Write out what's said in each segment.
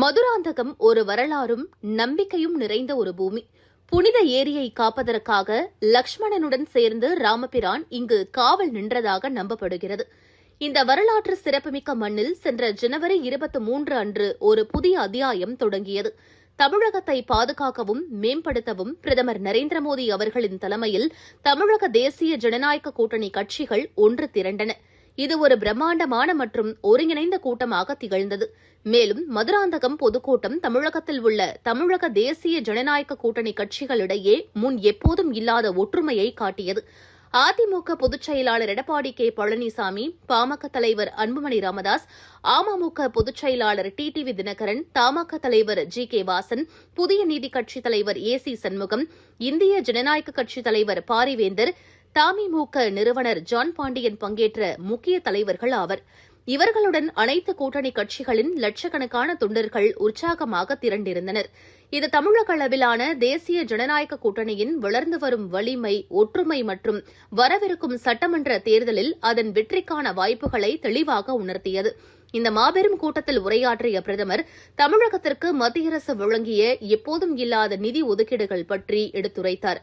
மதுராந்தகம் ஒரு வரலாறும் நம்பிக்கையும் நிறைந்த ஒரு பூமி. புனித ஏரியை காப்பதற்காக லக்ஷ்மணனுடன் சேர்ந்து ராமபிரான் இங்கு காவல் நின்றதாக நம்பப்படுகிறது. இந்த வரலாற்று சிறப்புமிக்க மண்ணில் சென்ற ஜனவரி 23 அன்று ஒரு புதிய அத்தியாயம் தொடங்கியது. தமிழகத்தை பாதுகாக்கவும் மேம்படுத்தவும் பிரதமர் நரேந்திர மோடி அவர்களின் தலைமையில் தமிழக தேசிய ஜனநாயக கூட்டணி கட்சிகள் ஒன்று திரண்டன. இது ஒரு பிரம்மாண்டமான மற்றும் ஒருங்கிணைந்த கூட்டமாக திகழ்ந்தது. மேலும் மதுராந்தகம் பொதுக்கூட்டம் தமிழகத்தில் உள்ள தமிழக தேசிய ஜனநாயக கூட்டணி கட்சிகளிடையே முன் எப்போதும் இல்லாத ஒற்றுமையை காட்டியது. அதிமுக பொதுச் செயலாளர் எடப்பாடி கே பழனிசாமி, பாமக தலைவர் அன்புமணி ராமதாஸ், அமமுக பொதுச் செயலாளர் டிடிவி தினகரன், தமாக தலைவர் ஜி.கே. வாசன், புதிய நீதி கட்சித் தலைவர் ஏ.சி. சண்முகம், இந்திய ஜனநாயக கட்சித் தலைவர் பாரிவேந்தர், தமுமுக நிறுவனர் ஜான் பாண்டியன் பங்கேற்ற முக்கிய தலைவர்கள் ஆவர். இவர்களுடன் அனைத்து கூட்டணி கட்சிகளின் லட்சக்கணக்கான தொண்டர்கள் உற்சாகமாக திரண்டிருந்தனர். இது தமிழக அளவிலான தேசிய ஜனநாயக கூட்டணியின் வளர்ந்து வரும் வலிமை, ஒற்றுமை மற்றும் வரவிருக்கும் சட்டமன்ற தேர்தலில் அதன் வெற்றிக்கான வாய்ப்புகளை தெளிவாக உணர்த்தியது. இந்த மாபெரும் கூட்டத்தில் உரையாற்றிய பிரதமர் தமிழகத்திற்கு மத்திய அரசு வழங்கிய எப்போதும் இல்லாத நிதி ஒதுக்கீடுகள் பற்றி எடுத்துரைத்தார்.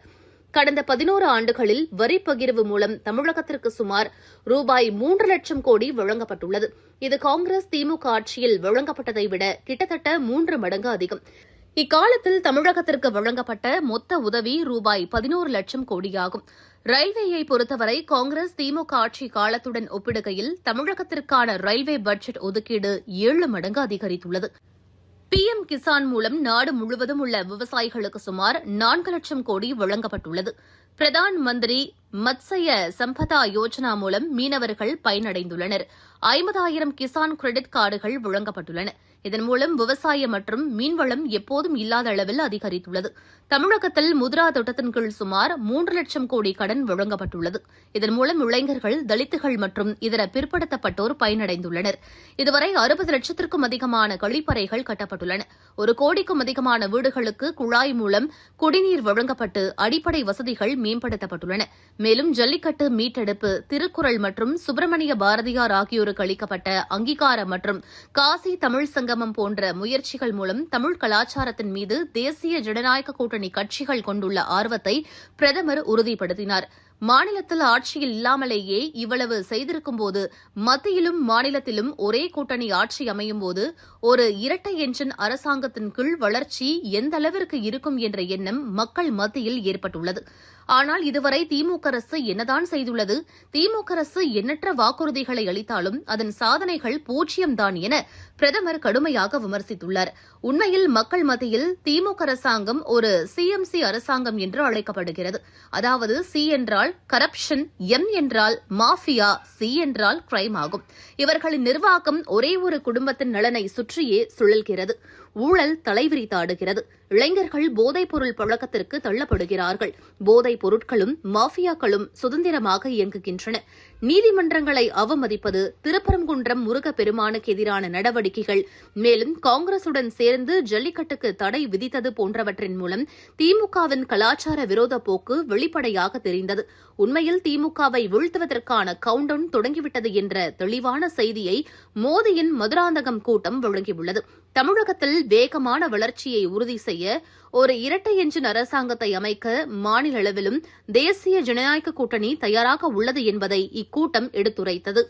கடந்த 11 ஆண்டுகளில் வரி பகிர்வு மூலம் தமிழகத்திற்கு சுமார் ரூபாய் 3 லட்சம் கோடி வழங்கப்பட்டுள்ளது. இது காங்கிரஸ் திமுக ஆட்சியில் வழங்கப்பட்டதை விட கிட்டத்தட்ட 3 மடங்கு அதிகம். இக்காலத்தில் தமிழகத்திற்கு வழங்கப்பட்ட மொத்த உதவி ரூபாய் 11 லட்சம் கோடியாகும். ரயில்வேயை பொறுத்தவரை காங்கிரஸ் திமுக ஆட்சி காலத்துடன் ஒப்பிடுகையில் தமிழகத்திற்கான ரயில்வே பட்ஜெட் ஒதுக்கீடு 7 மடங்கு அதிகரித்துள்ளது. PM கிசான் மூலம் நாடு முழுவதும் உள்ள விவசாயிகளுக்கு சுமார் 4 லட்சம் கோடி வழங்கப்பட்டுள்ளது. பிரதான் மந்திரி மத்ஸ்ய சம்பதா யோஜனா மூலம் மீனவர்கள் பயனடைந்துள்ளனர். 50,000 கிசான் கிரெடிட் கார்டுகள் வழங்கப்பட்டுள்ளன. இதன் மூலம் விவசாயம் மற்றும் மீன்வளம் எப்போதும் இல்லாத அளவில் அதிகரித்துள்ளது. தமிழகத்தில் முத்ரா திட்டத்தின் கீழ் சுமார் 3 லட்சம் கோடி கடன் வழங்கப்பட்டுள்ளது. இதன் மூலம் இளைஞர்கள், தலித்துகள் மற்றும் இதர பிற்படுத்தப்பட்டோர் பயனடைந்துள்ளனர். இதுவரை 60 லட்சத்திற்கும் அதிகமான கழிப்பறைகள் கட்டப்பட்டுள்ளன. 1 கோடிக்கும் அதிகமான வீடுகளுக்கு குழாய் மூலம் குடிநீர் வழங்கப்பட்டு அடிப்படை வசதிகள் மேம்படுத்தப்பட்டுள்ளன. மேலும் ஜல்லிக்கட்டு மீட்டெடுப்பு, திருக்குறள் மற்றும் சுப்பிரமணிய பாரதியார் ஆகியோருக்கு அளிக்கப்பட்ட அங்கீகாரம் மற்றும் காசி தமிழ் சங்கமம் போன்ற முயற்சிகள் மூலம் தமிழ் கலாச்சாரத்தின் மீது தேசிய ஜனநாயக கூட்டணி கட்சிகள் கொண்டுள்ள ஆர்வத்தை பிரதமர் உறுதிப்படுத்தினார். மாநிலத்தில் ஆட்சியில் இல்லாமலேயே இவ்வளவு செய்திருக்கும்போது மத்தியிலும் மாநிலத்திலும் ஒரே கூட்டணி ஆட்சி அமையும்போது ஒரு இரட்டை என்ஜின் அரசாங்கத்தின் கீழ் வளர்ச்சி எந்த அளவிற்கு இருக்கும் என்ற எண்ணம் மக்கள் மத்தியில் ஏற்பட்டுள்ளது. ஆனால் இதுவரை திமுக அரசு என்னதான் செய்துள்ளது? திமுக அரசு எண்ணற்ற வாக்குறுதிகளை அளித்தாலும் அதன் சாதனைகள் 0 என பிரதமர் கடுமையாக விமர்சித்துள்ளார். உண்மையில் மக்கள் மத்தியில் திமுக அரசாங்கம் ஒரு CMC அரசாங்கம் என்று அழைக்கப்படுகிறது. அதாவது C என்றால் கரப்ஷன், M என்றால் மாஃபியா, C என்றால் கிரைம் ஆகும். இவர்களின் நிர்வாகம் ஒரே ஒரு குடும்பத்தின் நலனை சுற்றியே சுழல்கிறது. ஊழல் தலைவிரித்தாடுகிறது. இளைஞர்கள் போதைப் பொருள் பழக்கத்திற்கு தள்ளப்படுகிறார்கள். போதைப் பொருட்களும் மாஃபியாக்களும் சுதந்திரமாக இயங்குகின்றன. நீதிமன்றங்களை அவமதிப்பது, திருப்பரங்குன்றம் முருகப்பெருமானுக்கு எதிரான நடவடிக்கைகள், மேலும் காங்கிரசுடன் சேர்ந்து ஜல்லிக்கட்டுக்கு தடை விதித்தது போன்றவற்றின் மூலம் திமுகவின் கலாச்சார விரோத போக்கு வெளிப்படையாக தெரிந்தது. உண்மையில் திமுகவை வீழ்த்துவதற்கான கவுண்டவுன் தொடங்கிவிட்டது என்ற தெளிவான செய்தியை மோடியின் மதுராந்தகம் கூட்டம் வழங்கியுள்ளது. தமிழகத்தில் வேகமான வளர்ச்சியை உறுதி செய்ய ஒரு இரட்டை என்ஜின் அரசாங்கத்தை அமைக்க மாநில அளவிலும் தேசிய ஜனநாயக கூட்டணி தயாராக உள்ளது என்பதை இக்கூட்டம் எடுத்துரைத்தது.